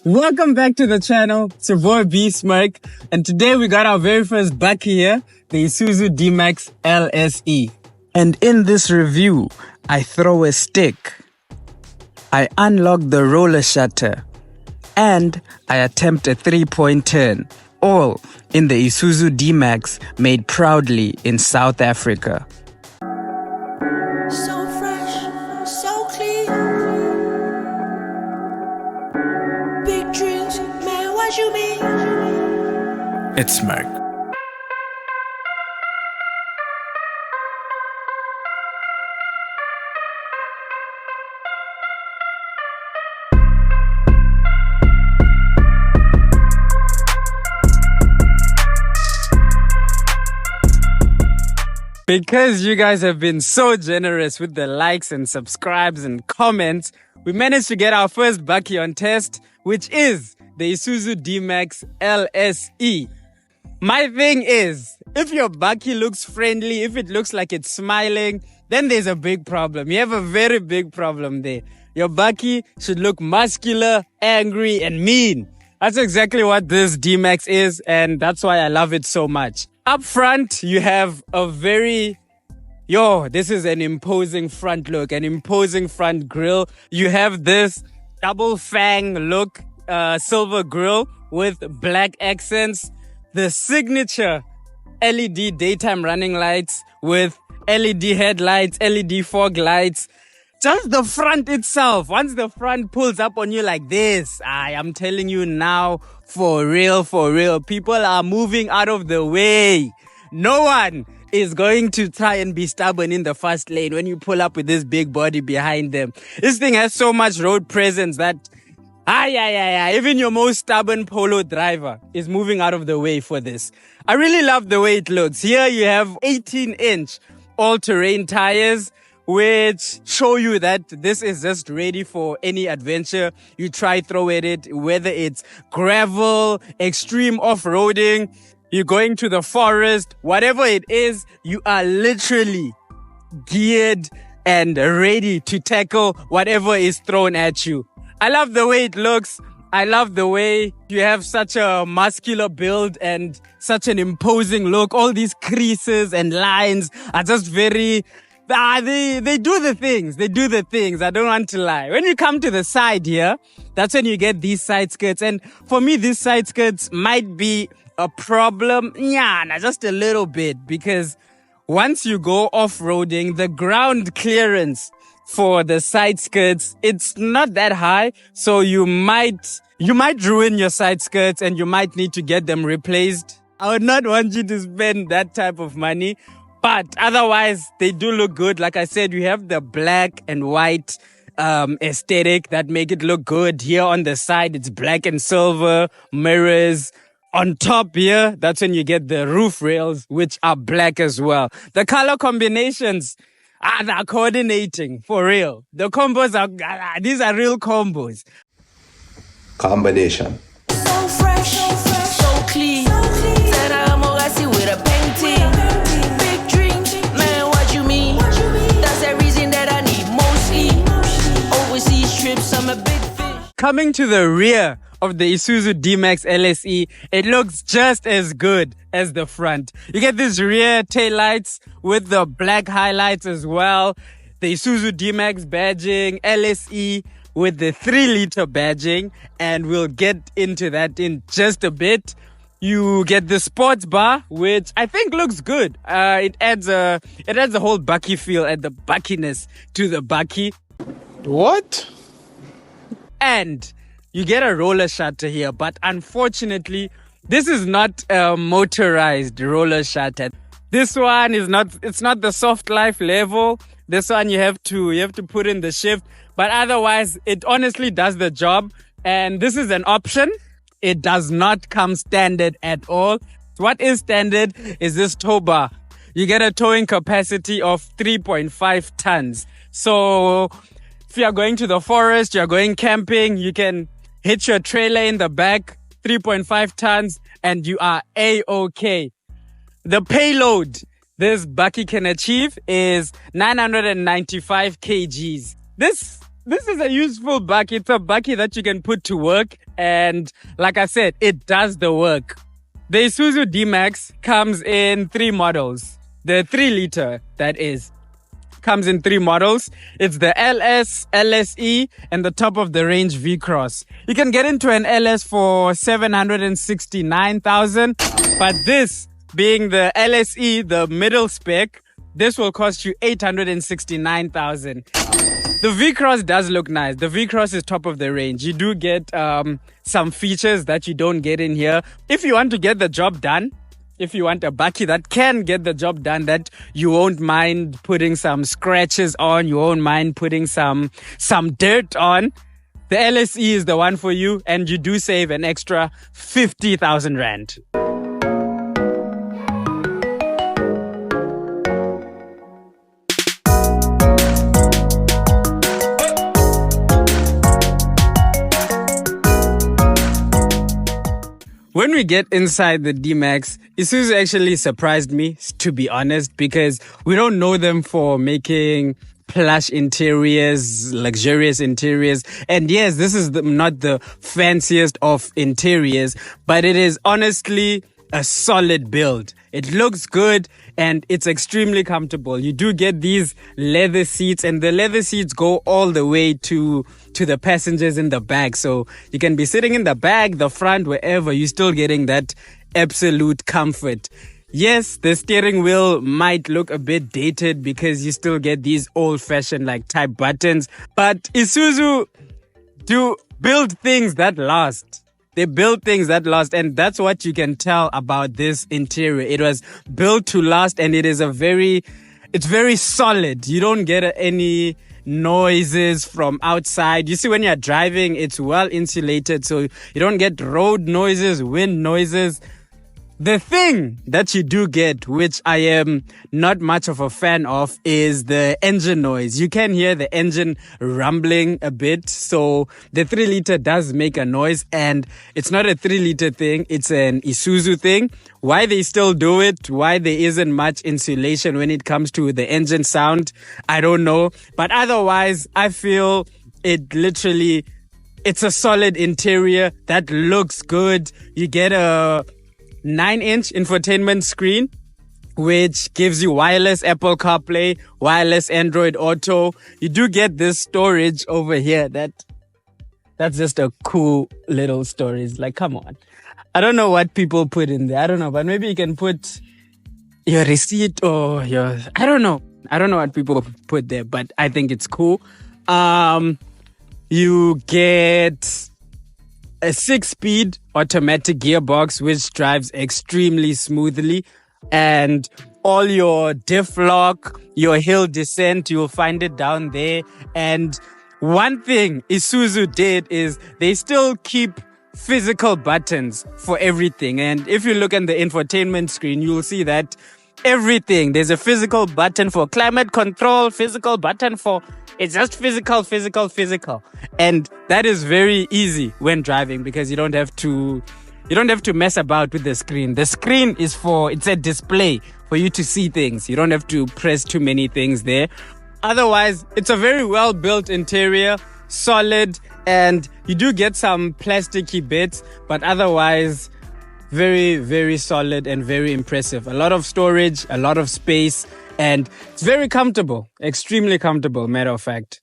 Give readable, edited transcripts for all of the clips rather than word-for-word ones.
Welcome back to the channel. It's your boy B-Smirk, and today we got our very first Bakkie here, the Isuzu D-MAX LSE. And in this review, I throw a stick, I unlock the roller shutter, and I attempt a 3-point turn, all in the Isuzu D-MAX made proudly in South Africa. So fresh, so clean. Big dreams, man, what you mean? It's Smirk. Because you guys have been so generous with the likes and subscribes and comments, we managed to get our first Bakkie on test, which is the Isuzu D-MAX LSE. My thing is, if your Bakkie looks friendly, if it looks like it's smiling, then there's a big problem. You have a very big problem there. Your Bakkie should look muscular, angry, and mean. That's exactly what this D-MAX is, and that's why I love it so much. Up front, you have a this is an imposing front look, an imposing front grille. You have this double fang look, silver grille with black accents. The signature LED daytime running lights with LED headlights, LED fog lights. Just the front itself, once the front pulls up on you like this, I am telling you now, for real, people are moving out of the way. No one is going to try and be stubborn in the first lane when you pull up with this big body behind them. This thing has so much road presence that, even your most stubborn Polo driver is moving out of the way for this. I really love the way it looks. Here you have 18-inch all-terrain tires, which show you that this is just ready for any adventure you try throw at it, whether it's gravel, extreme off-roading, you're going to the forest, whatever it is, you are literally geared and ready to tackle whatever is thrown at you. I love the way it looks. I love the way you have such a muscular build and such an imposing look. All these creases and lines are just very... They do the things. They do the things. I don't want to lie. When you come to the side here, that's when you get these side skirts. And for me, these side skirts might be a problem. Just a little bit. Because once you go off-roading, the ground clearance for the side skirts, it's not that high. So you might ruin your side skirts and you might need to get them replaced. I would not want you to spend that type of money. But otherwise, they do look good. Like I said, you have the black and white aesthetic that make it look good. Here on the side, it's black and silver, mirrors. On top here, that's when you get the roof rails, which are black as well. The color combinations, they're coordinating, for real. The combos these are real combos. Combination. So fresh, so clean. Said I'm with a painting. Coming to the rear of the Isuzu D-MAX LSE, it looks just as good as the front. You get these rear taillights with the black highlights as well. The Isuzu D-MAX badging, LSE with the 3-liter badging, and we'll get into that in just a bit. You get the sports bar, which I think looks good. It adds a whole Bakkie feel and the Bakkiness to the Bakkie. What? And you get a roller shutter here, but unfortunately, this is not a motorized roller shutter. This one is not, it's not the soft life level. This one you have to put in the shift, but otherwise it honestly does the job. And this is an option. It does not come standard at all. What is standard is this tow bar. You get a towing capacity of 3.5 tons. So if you're going to the forest, you're going camping, you can hitch your trailer in the back, 3.5 tons, and you are A-OK. The payload this Bakkie can achieve is 995 kgs. This This is a useful Bakkie. It's a Bakkie that you can put to work. And like I said, it does the work. The Isuzu D-MAX comes in 3 models. The 3 liter, that is, comes in 3 models. It's the LS, LSE, and the top of the range V-Cross. You can get into an LS for 769,000. But this being the LSE, the middle spec, this will cost you 869,000. The V-Cross does look nice. The V-Cross is top of the range. You do get some features that you don't get in here. If you want to get the job done, if you want a Bakkie that can get the job done, that you won't mind putting some scratches on, you won't mind putting some dirt on, the LSE is the one for you, and you do save an extra 50,000 Rand. When we get inside the D-MAX, Isuzu actually surprised me, to be honest, because we don't know them for making plush interiors, luxurious interiors. And yes, this is not the fanciest of interiors, but it is honestly a solid build. It looks good and it's extremely comfortable. You do get these leather seats, and the leather seats go all the way to the passengers in the back. So you can be sitting in the back, the front, wherever, you're still getting that absolute comfort. Yes, the steering wheel might look a bit dated because you still get these old-fashioned like type buttons, but Isuzu do build things that last. They build things that last, and that's what you can tell about this interior. It was built to last, and it's very solid. You don't get any noises from outside. You see, when you're driving, it's well insulated, so you don't get road noises, wind noises. The thing that you do get, which I am not much of a fan of, is the engine noise. You can hear the engine rumbling a bit. So the 3 liter does make a noise, and it's not a 3 liter thing. It's an Isuzu thing. Why they still do it, why there isn't much insulation when it comes to the engine sound, I don't know. But otherwise, I feel it's a solid interior that looks good. You get a 9-inch infotainment screen, which gives you wireless Apple CarPlay, wireless Android Auto. You do get this storage over here. That's just a cool little storage. Like, come on. I don't know what people put in there. I don't know, but maybe you can put your receipt or I don't know. I don't know what people put there, but I think it's cool. You get a 6-speed automatic gearbox, which drives extremely smoothly, and all your diff lock, your hill descent, you'll find it down there. And one thing Isuzu did is they still keep physical buttons for everything. And if you look at the infotainment screen, you'll see that everything, there's a physical button for climate control, physical button for, it's just physical. And that is very easy when driving, because you don't have to mess about with the screen. The screen is it's a display for you to see things. You don't have to press too many things there. Otherwise, it's a very well built interior, solid, and you do get some plasticky bits, but otherwise very, very solid and very impressive. A lot of storage, a lot of space, and it's very comfortable, extremely comfortable, matter of fact.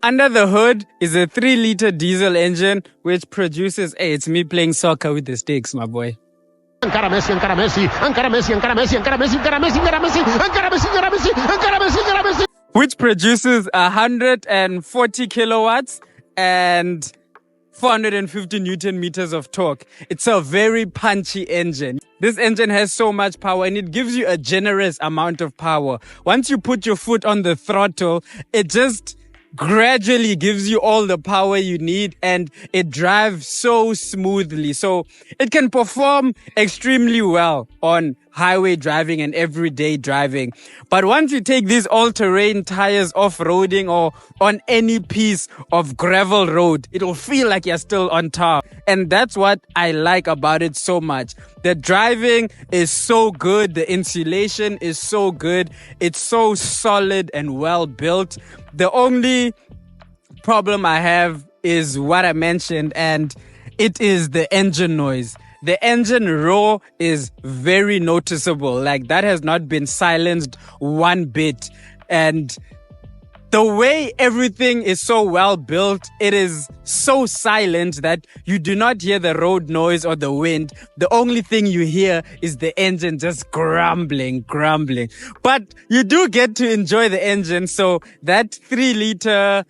Under the hood is a 3 liter diesel engine, which produces, hey, it's me playing soccer with the sticks, my boy. Which produces 140 kilowatts and 450 Newton meters of torque. It's a very punchy engine. This engine has so much power and it gives you a generous amount of power. Once you put your foot on the throttle, it just gradually gives you all the power you need and it drives so smoothly. So it can perform extremely well on highway driving and everyday driving. But once you take these all-terrain tires off-roading or on any piece of gravel road, it'll feel like you're still on top. And that's what I like about it so much. The driving is so good. The insulation is so good. It's so solid and well built. The only problem I have is what I mentioned, and it is the engine noise. The engine roar is very noticeable. Like, that has not been silenced one bit. And the way everything is so well built, it is so silent that you do not hear the road noise or the wind. The only thing you hear is the engine just grumbling. But you do get to enjoy the engine. So that 3-liter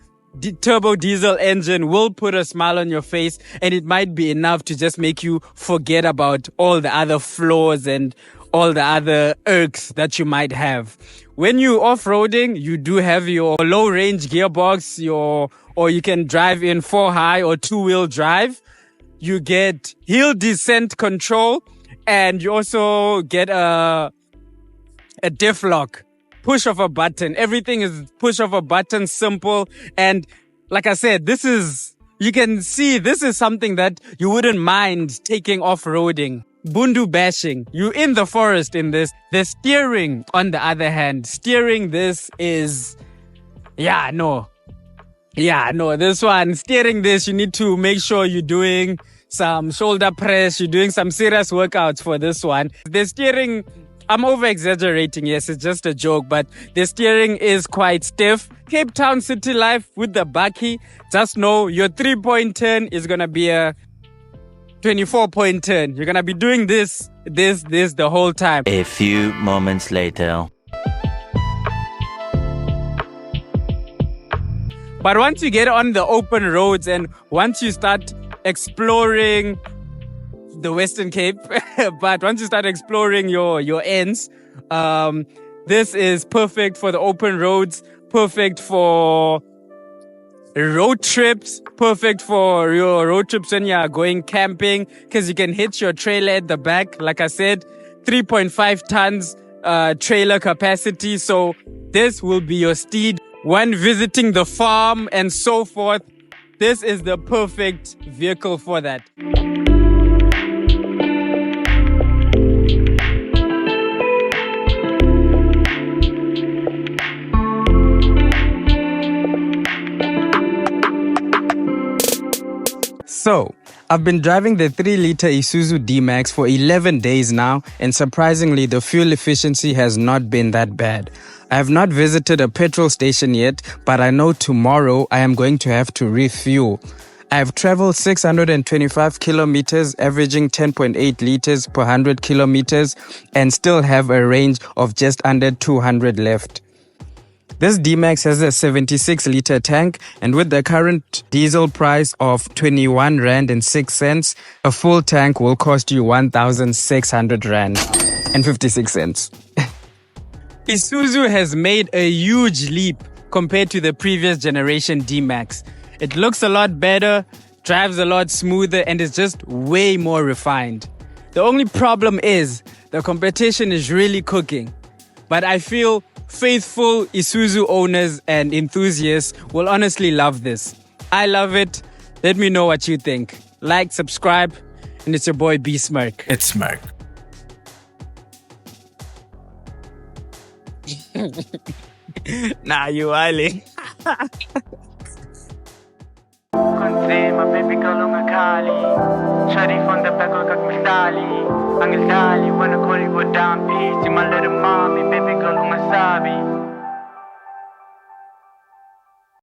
turbo diesel engine will put a smile on your face, and it might be enough to just make you forget about all the other flaws and all the other irks that you might have. When you off-roading, you do have your low-range gearbox, or you can drive in 4-high or 2-wheel drive. You get hill descent control, and you also get a diff lock. Push of a button. Everything is push of a button, simple. And like I said, you can see this is something that you wouldn't mind taking off-roading. Bundu bashing. You in the forest in this. The steering, on the other hand, this is, this one, steering this, you need to make sure you're doing some shoulder press, you're doing some serious workouts for this one. The steering, I'm over-exaggerating, yes, it's just a joke, but the steering is quite stiff. Cape Town city life with the Bakkie, just know your 3-point turn is going to be a 24-point turn. You're going to be doing this the whole time. A few moments later. But once you get on the open roads and once you start exploring the Western Cape, but once you start exploring your ends, this is perfect for the open roads, perfect for road trips, perfect for your road trips when you are going camping, because you can hitch your trailer at the back. Like I said, 3.5 tons trailer capacity. So this will be your steed when visiting the farm and so forth. This is the perfect vehicle for that. So, I've been driving the 3-liter Isuzu D-MAX for 11 days now, and surprisingly, the fuel efficiency has not been that bad. I have not visited a petrol station yet, but I know tomorrow I am going to have to refuel. I have traveled 625 kilometers, averaging 10.8 liters per 100 kilometers, and still have a range of just under 200 left. This D-MAX has a 76-liter tank, and with the current diesel price of 21 Rand and 6 cents, a full tank will cost you 1,600 Rand and 56 cents. Isuzu has made a huge leap compared to the previous generation D-MAX. It looks a lot better, drives a lot smoother, and is just way more refined. The only problem is the competition is really cooking. But I feel faithful Isuzu owners and enthusiasts will honestly love this. I love it. Let me know what you think. Like, subscribe, and it's your boy B-Smirk. It's Smirk. Nah, you wilding. Kunzima, baby girl ungakali Shawty from the back of kakmistali Angilali, wanna call you a down piece You my little mommy, baby girl ungasabi